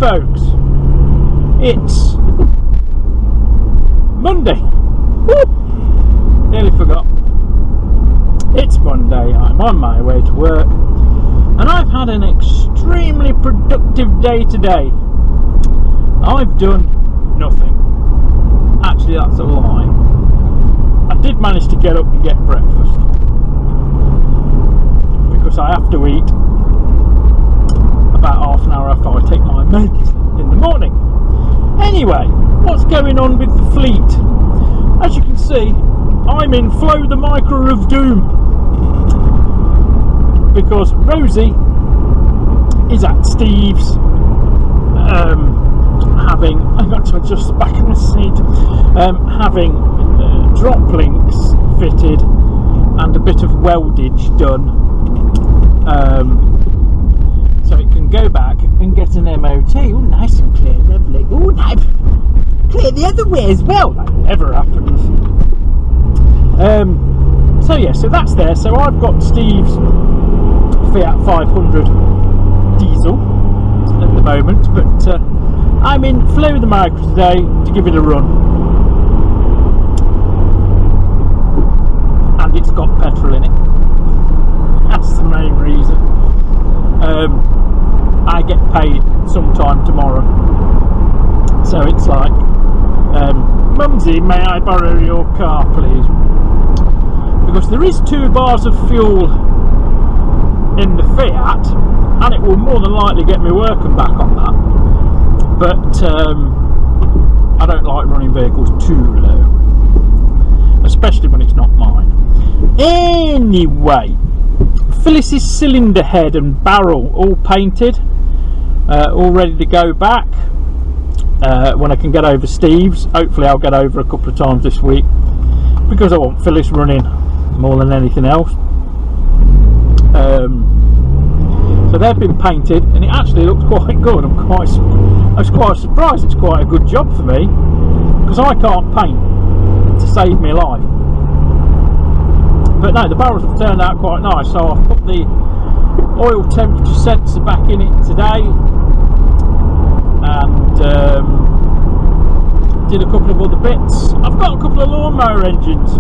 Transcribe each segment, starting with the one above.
folks, it's Monday. Woo! Nearly forgot. It's Monday, I'm on my way to work, and I've had an extremely productive day today. I've done nothing. Actually, that's a lie. I did manage to get up and get breakfast, because I have to eat about half an hour after I take my meds in the morning. Anyway, what's going on with the fleet? As you can see, I'm in Flow the Micra of Doom, because Rosie is at Steve's having, I've got to adjust the back of my seat, having drop links fitted and a bit of weldage done, so it can go back and get an MOT. Oh, nice and clear, lovely. Oh, nice. Clear the other way as well. That never happens. So yeah, so that's there. So I've got Steve's Fiat 500 diesel at the moment, but I'm in Flow the Micra today to give it a run, and it's got petrol in it. That's the main reason. I get paid sometime tomorrow, so it's like, Mumsy, may I borrow your car please? Because there is 2 bars of fuel in the Fiat, and it will more than likely get me work and back on that, but I don't like running vehicles too low, especially when it's not mine. Anyway, Phyllis's cylinder head and barrel all painted, all ready to go back when I can get over Steve's. Hopefully I'll get over a couple of times this week, because I want Phyllis running more than anything else. So they've been painted, and it actually looks quite good. I was quite surprised. It's quite a good job for me, because I can't paint to save me life. But no, the barrels have turned out quite nice. So I've put the oil temperature sensor back in it today, and did a couple of other bits. I've got a couple of lawnmower engines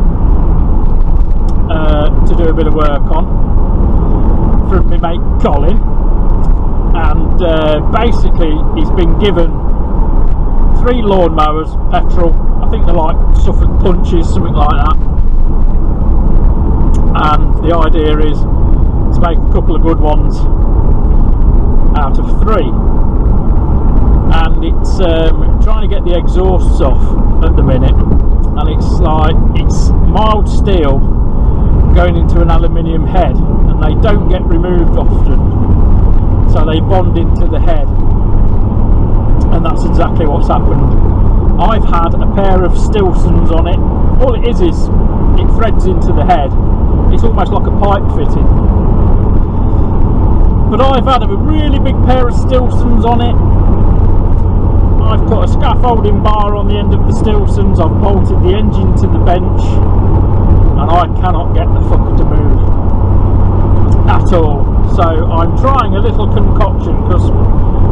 to do a bit of work on from my mate Colin, and basically he's been given 3 lawnmowers, petrol. I think they're like Suffolk Punches, something like that, and the idea is to make a couple of good ones out of 3, and it's trying to get the exhausts off at the minute, and it's mild steel going into an aluminium head, and they don't get removed often, so they bond into the head, and that's exactly what's happened. I've had a pair of Stilsons on it. All it is it threads into the head. It's almost like a pipe fitting, but I've had a really big pair of Stilsons on it. I've put a scaffolding bar on the end of the Stilsons. I've bolted the engine to the bench, and I cannot get the fucker to move at all. So I'm trying a little concoction, because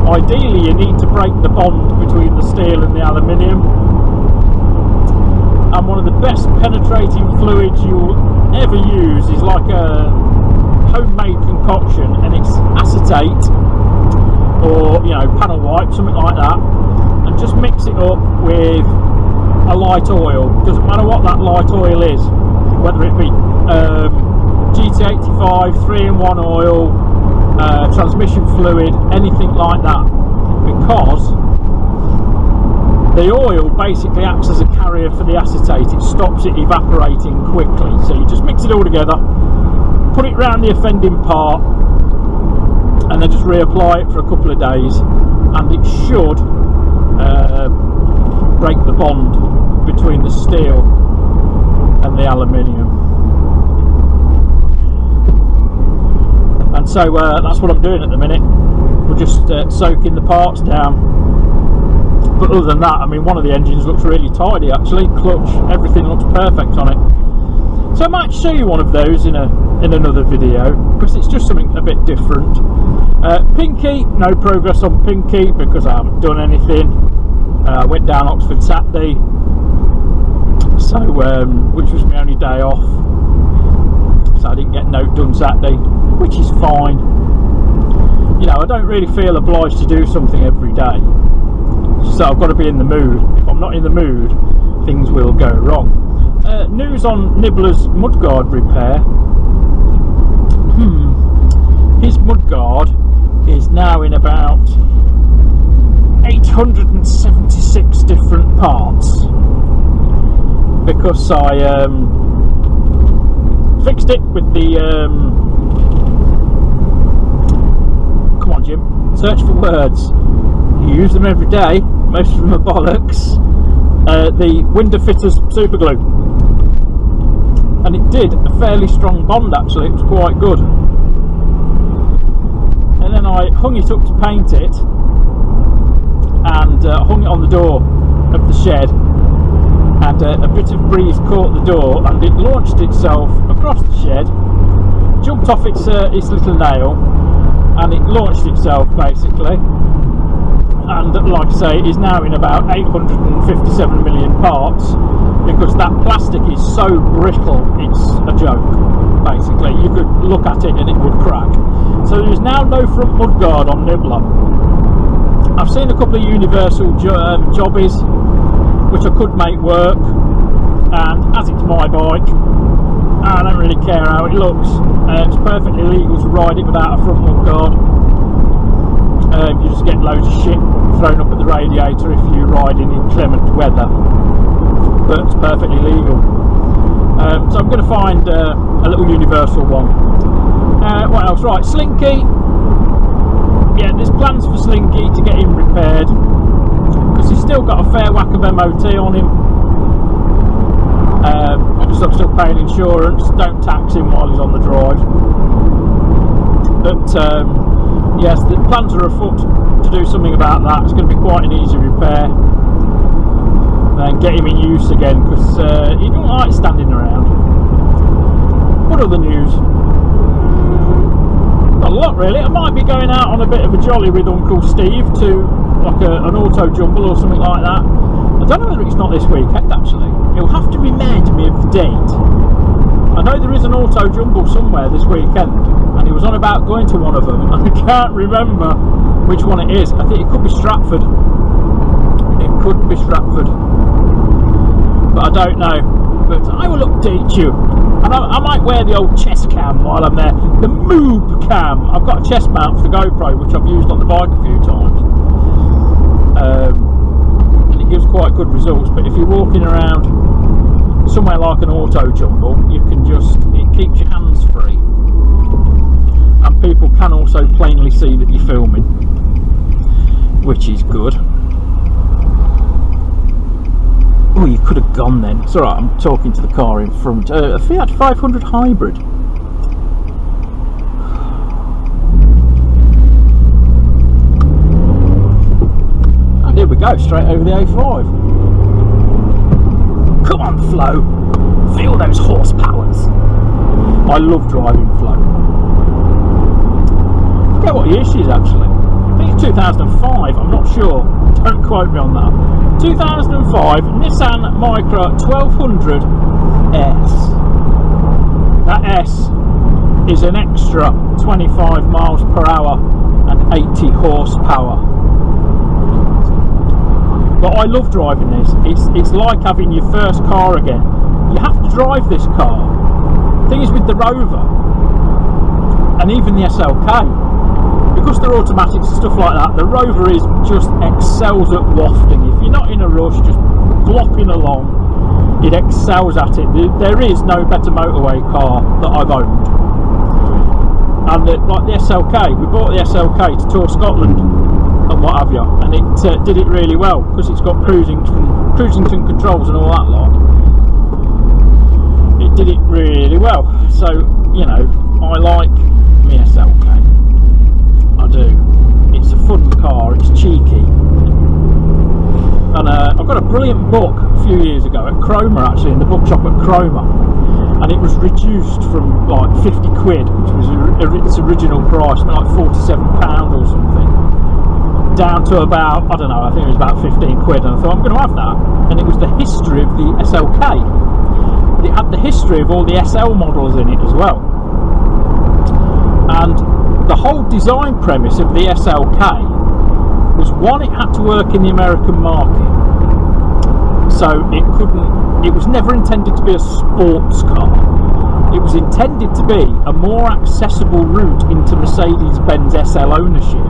ideally you need to break the bond between the steel and the aluminium, and one of the best penetrating fluids you'll ever use is like a homemade concoction, and it's acetate or, you know, panel wipe, something like that, and just mix it up with a light oil. Doesn't matter what that light oil is, whether it be GT85, 3-in-1 oil, transmission fluid, anything like that, because the oil basically acts as a carrier for the acetate. It stops it evaporating quickly. So you just mix it all together, put it around the offending part, and then just reapply it for a couple of days, and it should break the bond between the steel and the aluminium. And so that's what I'm doing at the minute. We're just soaking the parts down. But other than that, I mean, one of the engines looks really tidy actually. Clutch, everything looks perfect on it. So I might show you one of those in another video, because it's just something a bit different. Pinky, no progress on Pinky because I haven't done anything. I went down Oxford Saturday, so which was my only day off, so I didn't get note done Saturday, which is fine. You know, I don't really feel obliged to do something every day, so I've got to be in the mood. If I'm not in the mood, things will go wrong. News on Nibbler's mudguard repair. His mudguard is now in about 876 different parts because I fixed it with the come on Jim, search for words, you use them every day, most of them are bollocks. The window fitters super glue, and it did a fairly strong bond actually, it was quite good. And then I hung it up to paint it and hung it on the door of the shed, and a bit of breeze caught the door and it launched itself across the shed, jumped off its little nail, and it launched itself basically, and like I say, is now in about 857 million parts because that plastic is so brittle it's a joke basically. You could look at it and it would crack. So there is now no front mudguard on Nibbler. I've seen a couple of universal jobbies which I could make work, and as it's my bike, I don't really care how it looks. It's perfectly legal to ride it without a front mudguard. You just get loads of shit thrown up at the radiator if you ride in inclement weather, but it's perfectly legal. So I'm going to find a little universal one. What else? Right, Slinky. Yeah, there's plans for Slinky to get him repaired because he's still got a fair whack of MOT on him. Obviously I'm still paying insurance, don't tax him while he's on the drive. But yes, the plans are afoot to do something about that. It's going to be quite an easy repair and get him in use again because he don't like standing around. What other news? Not a lot really. I might be going out on a bit of a jolly with Uncle Steve to like an auto jumble or something like that. I don't know whether it's not this weekend actually. You'll have to remind me of the date. I know there is an auto jumble somewhere this weekend, and he was on about going to one of them, and I can't remember which one it is. I think it could be Stratford. It could be Stratford, but I don't know. But I will update you, and I might wear the old chest cam while I'm there. The Moob cam. I've got a chest mount for the GoPro, which I've used on the bike a few times, and it gives quite good results. But if you're walking around somewhere like an auto jumble, you can it keeps your hands free, and people can also plainly see that you're filming, which is good. Oh, you could have gone then. It's alright, I'm talking to the car in front. A Fiat 500 hybrid. And here we go, straight over the A5. Come on, Flo. Feel those horsepowers. I love driving Flo. I forget what year she is actually. I think it's 2005, I'm not sure. Don't quote me on that. 2005 Nissan Micra 1200S. That S is an extra 25 miles per hour and 80 horsepower. But I love driving this. It's like having your first car again. You have to drive this car. The thing is with the Rover and even the SLK, because they're automatics and stuff like that, the Rover just excels at wafting. If you're not in a rush, just glopping along, it excels at it. There is no better motorway car that I've owned. And like the SLK, we bought the SLK to tour Scotland and what have you, and it did it really well because it's got Cruisington controls and all that lot. It did it really well. So, you know, I like my SLK. I do. It's a fun car, it's cheeky. And I got a brilliant book a few years ago at Cromer, actually, in the bookshop at Cromer. and it was reduced from like 50 quid, which was its original price, like £47 or something, down to about, I don't know, I think it was about 15 quid, and I thought, I'm going to have that. And it was the history of the SLK. It had the history of all the SL models in it as well. And the whole design premise of the SLK was, one, it had to work in the American market. So it was never intended to be a sports car. It was intended to be a more accessible route into Mercedes-Benz SL ownership.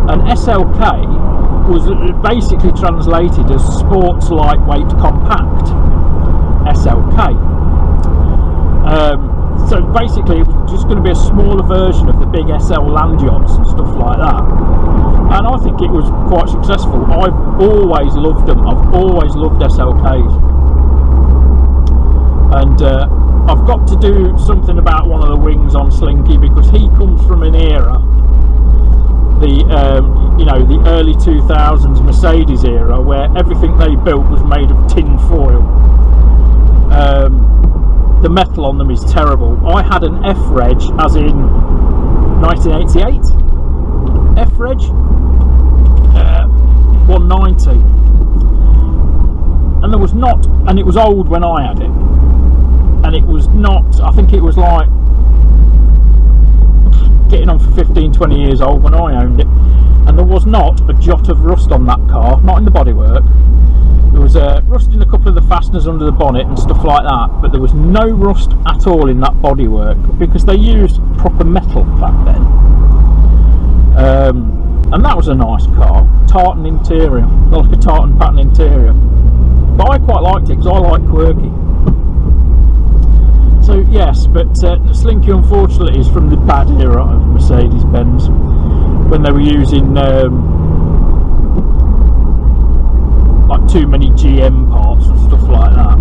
And SLK was basically translated as sports lightweight compact. SLK. So basically it was just going to be a smaller version of the big SL land yachts and stuff like that. And I think it was quite successful. I've always loved them. I've always loved SLKs. And I've got to do something about one of the wings on Slinky, because he comes from an era, the early 2000s Mercedes era, where everything they built was made of tin foil. The metal on them is terrible. I had an F-Reg, as in 1988 F-Reg 190, and there was not, and it was old when I had it, and it was not, I think it was like getting on for 15-20 years old when I owned it, and there was not a jot of rust on that car, not in the bodywork. There was rust in a couple of the fasteners under the bonnet and stuff like that, but there was no rust at all in that bodywork, because they used proper metal back then. And that was a nice car, tartan interior, like a tartan pattern interior. But I quite liked it because I like quirky. So yes, but Slinky unfortunately is from the bad era of Mercedes-Benz, when they were using like too many GM parts and stuff like that.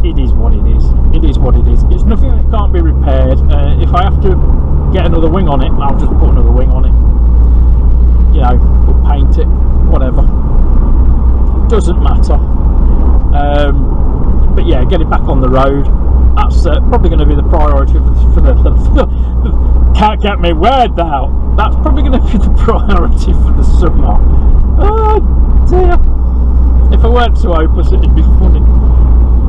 It is what it is. It is what it is. It's nothing that can't be repaired. If I have to get another wing on it, I'll just put another wing on it. You know, we'll paint it, whatever. It doesn't matter. But yeah, getting back on the road, that's probably going to be the priority for the can't get me word out. That's probably going to be the priority for the summer. Oh dear. If I weren't so hopeless, it'd be funny.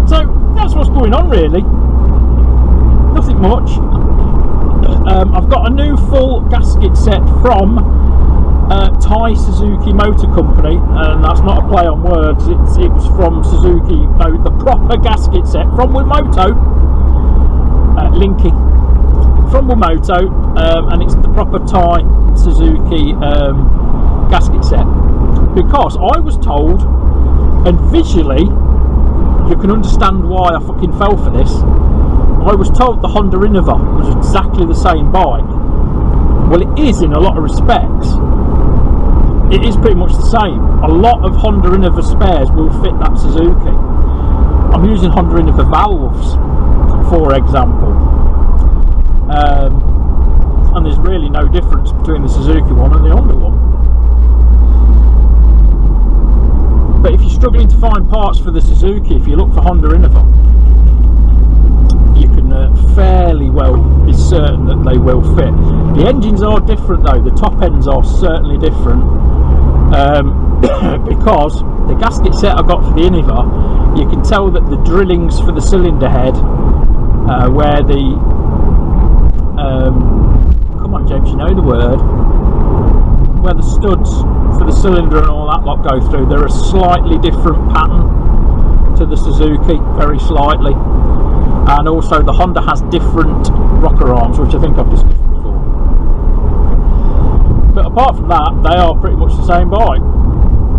So that's what's going on, really. Nothing much. I've got a new full gasket set from Thai Suzuki Motor Company, and that's not a play on words. It was from Suzuki, the proper gasket set from Wimoto, Linky, from Wimoto, and it's the proper Thai Suzuki gasket set, because I was told, and visually you can understand why I fucking fell for this, I was told the Honda Innova was exactly the same bike. Well, it is in a lot of respects. It is pretty much the same. A lot of Honda Innova spares will fit that Suzuki. I'm using Honda Innova valves, for example. And there's really no difference between the Suzuki one and the Honda one. But if you're struggling to find parts for the Suzuki, if you look for Honda Innova, you can fairly well be certain that they will fit. The engines are different though, the top ends are certainly different, because the gasket set I got for the Innova, you can tell that the drillings for the cylinder head, where the come on James, you know the word, where the studs for the cylinder and all that lot go through, they're a slightly different pattern to the Suzuki, very slightly. And also the Honda has different rocker arms, which I think I've discussed before. But apart from that, they are pretty much the same bike.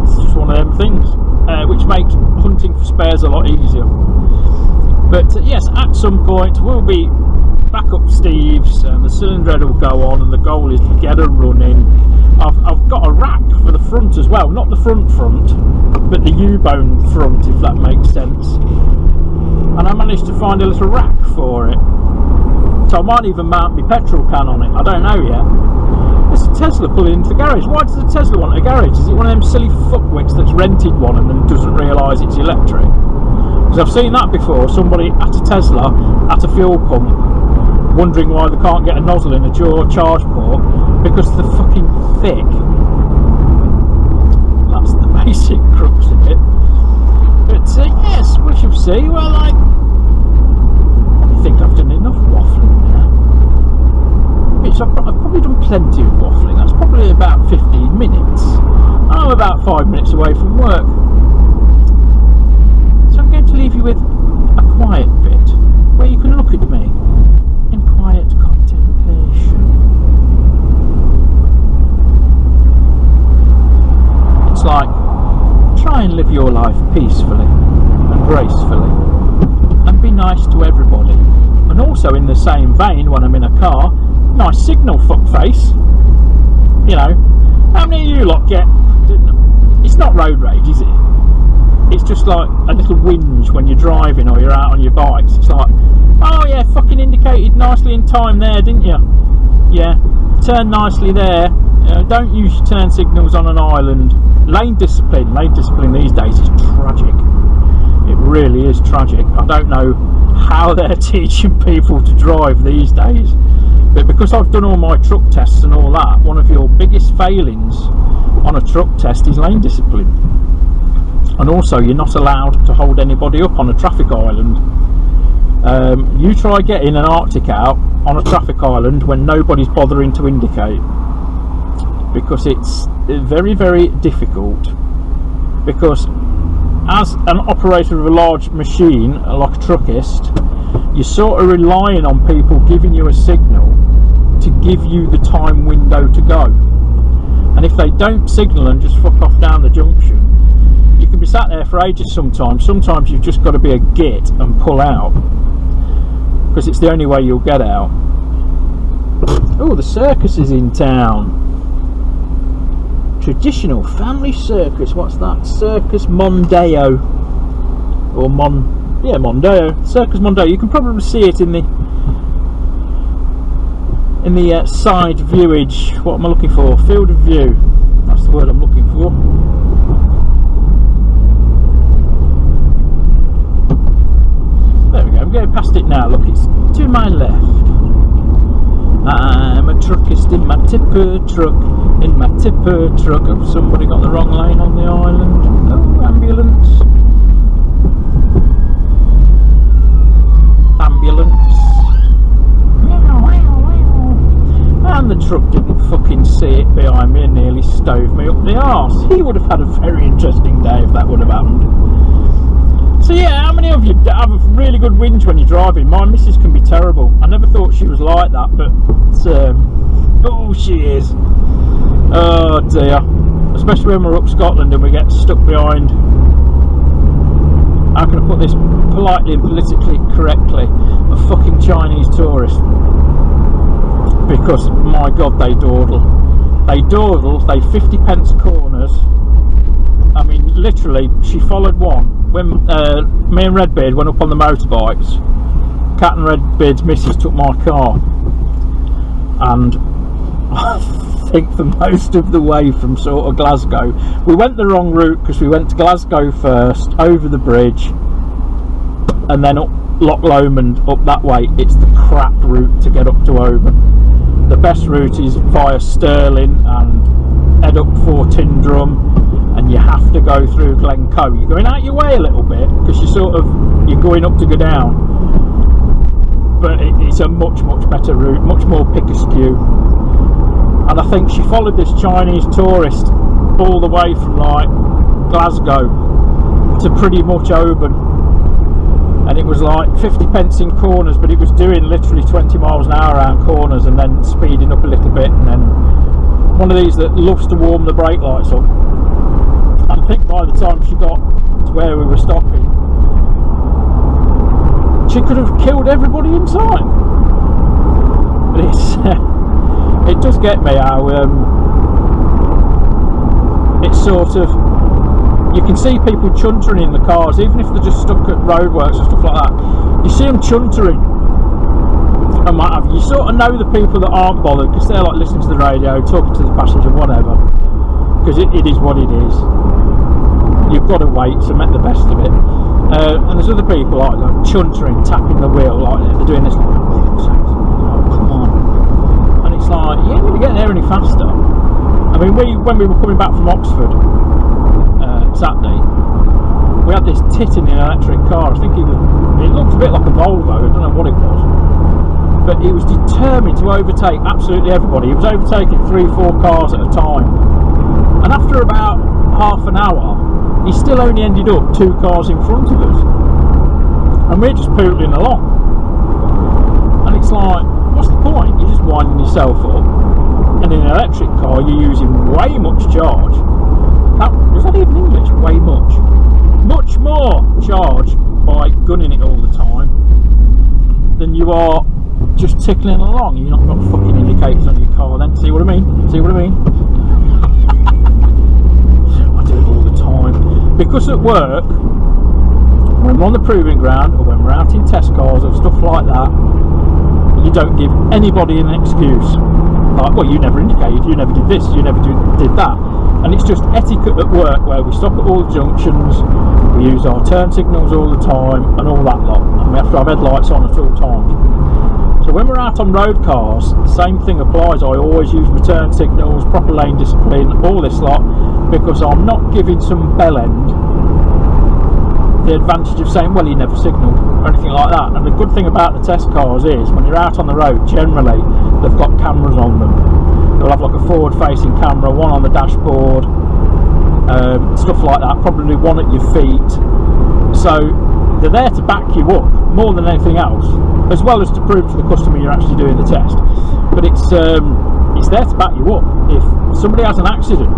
It's just one of them things, which makes hunting for spares a lot easier. But yes, at some point we'll be back up Steve's, and the cylinder head will go on, and the goal is to get her running. I've got a rack for the front as well, not the front, but the U-bone front, if that makes sense. And I managed to find a little rack for it, so I might even mount my petrol can on it. I don't know yet. There's a Tesla pulling into the garage. Why does the Tesla want a garage? Is it one of them silly fuckwits that's rented one and then doesn't realise it's electric? Because I've seen that before. Somebody at a Tesla at a fuel pump wondering why they can't get a nozzle in a charge port because they're fucking thick. That's the basic crux of it. But yes, we shall see. Well, I think I've done enough waffling now. I've probably done plenty of waffling. That's probably about 15 minutes. I'm about 5 minutes away from work. So I'm going to leave you with a quiet bit where you can look at me in quiet contemplation. It's like, try and live your life peacefully and gracefully and be nice to everybody. And also in the same vein, when I'm in a car, nice signal, fuckface. You know, how many of you lot get, it's not road rage, is it? It's just like a little whinge when you're driving or you're out on your bikes. It's like, oh yeah, fucking indicated nicely in time there, didn't you? Yeah, turn nicely there. Don't use your turn signals on an island. Lane discipline these days is tragic. It really is tragic. I don't know how they're teaching people to drive these days. But because I've done all my truck tests and all that, one of your biggest failings on a truck test is lane discipline. And also, you're not allowed to hold anybody up on a traffic island. You try getting an Arctic out on a traffic island when nobody's bothering to indicate, because it's very, very difficult. Because as an operator of a large machine, like a truckist, you're sort of relying on people giving you a signal to give you the time window to go. And if they don't signal and just fuck off down the junction, you can be sat there for ages sometimes. Sometimes you've just got to be a git and pull out, because it's the only way you'll get out. Oh, the circus is in town. Traditional family circus. What's that? Circus Mondeo. Or Mondeo. Circus Mondeo. You can probably see it in the side viewage. What am I looking for? Field of view. That's the word I'm looking for. There we go. I'm going past it now. Look, it's to my left. I'm a truckist in my tipper truck. In my tipper truck. Have somebody got the wrong lane on the island? Oh, ambulance. And the truck didn't fucking see it behind me and nearly stove me up the arse. He would have had a very interesting day if that would have happened. So yeah, how many of you have a really good whinge when you're driving? My missus can be terrible. I never thought she was like that, but oh, she is. Oh dear. Especially when we're up Scotland and we get stuck behind, how can I put this politely and politically correctly, a fucking Chinese tourist. Because my god, they dawdle. They 50 pence corners. I mean, literally, she followed one. When me and Redbeard went up on the motorbikes, Cat and Redbeard's missus took my car, and I think for most of the way from sort of Glasgow, we went the wrong route, because we went to Glasgow first, over the bridge, and then up Loch Lomond, up that way. It's the crap route to get up to Oban. The best route is via Stirling and head up for Tyndrum, and you have to go through Glencoe. You're going out your way a little bit, because you're going up to go down, but it's a much better route, much more pick-askew. And I think she followed this Chinese tourist all the way from like Glasgow to pretty much Oban, and it was like 50 pence in corners, but it was doing literally 20 miles an hour around corners and then speeding up a little bit, and then one of these that loves to warm the brake lights up. I think by the time she got to where we were stopping, she could have killed everybody in sight. But it does get me how it's sort of, you can see people chuntering in the cars, even if they're just stuck at roadworks and stuff like that. You see them chuntering and what have you. You sort of know the people that aren't bothered, because they're like listening to the radio, talking to the passenger, whatever, because it is what it is. You've got to wait, so make the best of it. And there's other people like chuntering, tapping the wheel, like they're doing this. Like, oh, come on! And it's like you ain't gonna get there any faster. I mean, when we were coming back from Oxford Saturday, we had this tit in the electric car. I think it looked a bit like a Volvo. I don't know what it was, but he was determined to overtake absolutely everybody. He was overtaking 3-4 cars at a time, and after about half an hour, he still only ended up 2 cars in front of us, and we're just pootling along. And it's like, what's the point? You're just winding yourself up, and in an electric car you're using way much charge. Was that even English? Way much more charge by gunning it all the time than you are just tickling along. You're not got fucking indicators on your car then. See what I mean? See what I mean? I do it all the time. Because at work, when we're on the proving ground or when we're out in test cars or stuff like that, you don't give anybody an excuse. Like, well, you never indicated, you never did this, you never did that. And it's just etiquette at work where we stop at all the junctions, we use our turn signals all the time and all that lot. And we have to have headlights on at all times. So when we're out on road cars, the same thing applies. I always use my turn signals, proper lane discipline, all this lot, because I'm not giving some bellend the advantage of saying, well, you never signalled or anything like that. And the good thing about the test cars is when you're out on the road, generally they've got cameras on them. They'll have like a forward facing camera, one on the dashboard, stuff like that, probably one at your feet. So they're there to back you up more than anything else, as well as to prove to the customer you're actually doing the test. But it's there to back you up. If somebody has an accident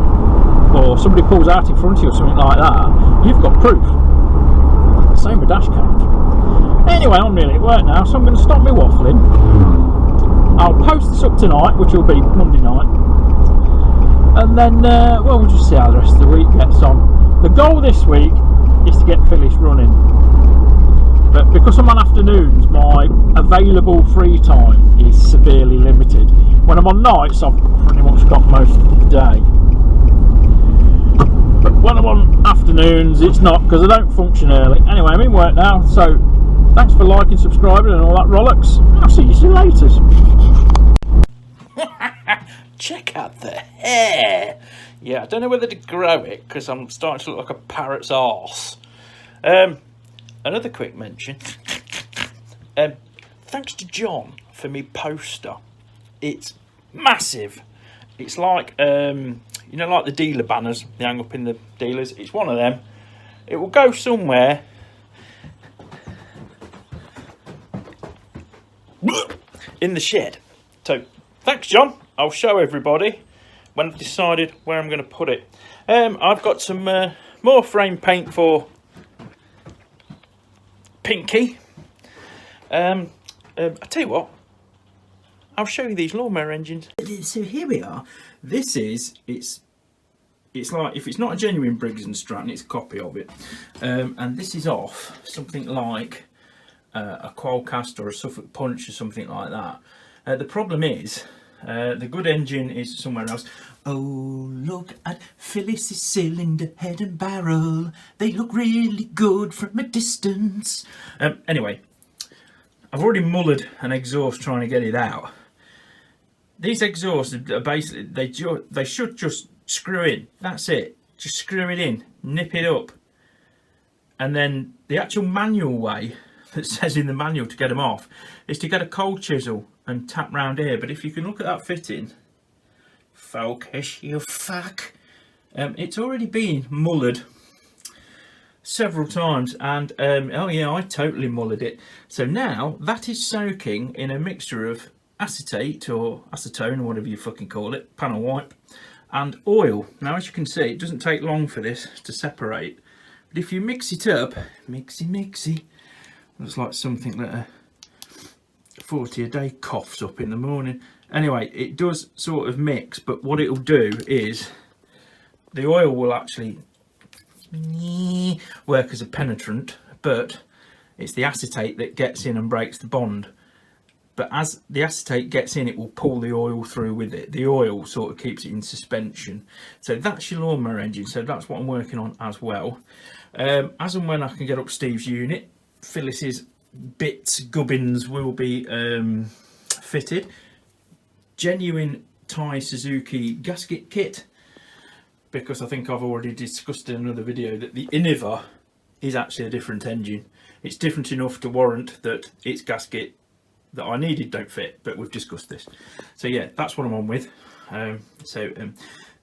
or somebody pulls out in front of you or something like that, you've got proof. Same with dash cams. Anyway, I'm nearly at work now, so I'm going to stop me waffling. I'll post this up tonight, which will be Monday night, and then well, we'll just see how the rest of the week gets on. The goal this week is to get Phyllis running, but because I'm on afternoons, my available free time is severely limited. When I'm on nights, I've pretty much got most of the day. But when I'm on afternoons, it's not, because I don't function early. Anyway, I'm in work now, so thanks for liking, subscribing and all that rollocks. I'll see you soon later. Check out the hair. Yeah, I don't know whether to grow it because I'm starting to look like a parrot's arse. Another quick mention. Thanks to John for me poster. It's massive. It's like you know, like the dealer banners they hang up in the dealers. It's one of them. It will go somewhere in the shed. So thanks, John. I'll show everybody when I've decided where I'm going to put it. I've got some more frame paint for Pinky. I tell you what, I'll show you these lawnmower engines. So here we are. This is, it's like, if it's not a genuine Briggs and Stratton, it's a copy of it. And this is off something like a Qualcast or a Suffolk Punch or something like that. The problem is, the good engine is somewhere else. Oh, look at Phyllis's cylinder head and barrel. They look really good from a distance. Anyway, I've already mullered an exhaust trying to get it out. These exhausts are basically, they should just screw in. That's it. Just screw it in, nip it up. And then the actual manual way that says in the manual to get them off is to get a cold chisel and tap round here. But if you can look at that fitting, focus, you fuck. It's already been mullered several times, and oh yeah, I totally mullered it. So now that is soaking in a mixture of acetate or acetone or whatever you fucking call it, panel wipe, and oil. Now as you can see, it doesn't take long for this to separate, but if you mix it up, mixy, looks like something that a 40 a day coughs up in the morning. Anyway, it does sort of mix, but what it'll do is the oil will actually work as a penetrant, but it's the acetate that gets in and breaks the bond. but as the acetate gets in, it will pull the oil through with it. The oil sort of keeps it in suspension. So that's your lawnmower engine. So that's what I'm working on as well. As and when I can get up Steve's unit, Phyllis's bits, gubbins will be fitted. Genuine Thai Suzuki gasket kit, because I think I've already discussed in another video that the Innova is actually a different engine. It's different enough to warrant that its gasket that I needed don't fit, but we've discussed this. So yeah, that's what I'm on with.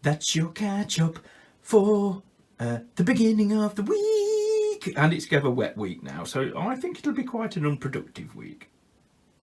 That's your catch up for the beginning of the week, and it's ever wet week now, so I think it'll be quite an unproductive week.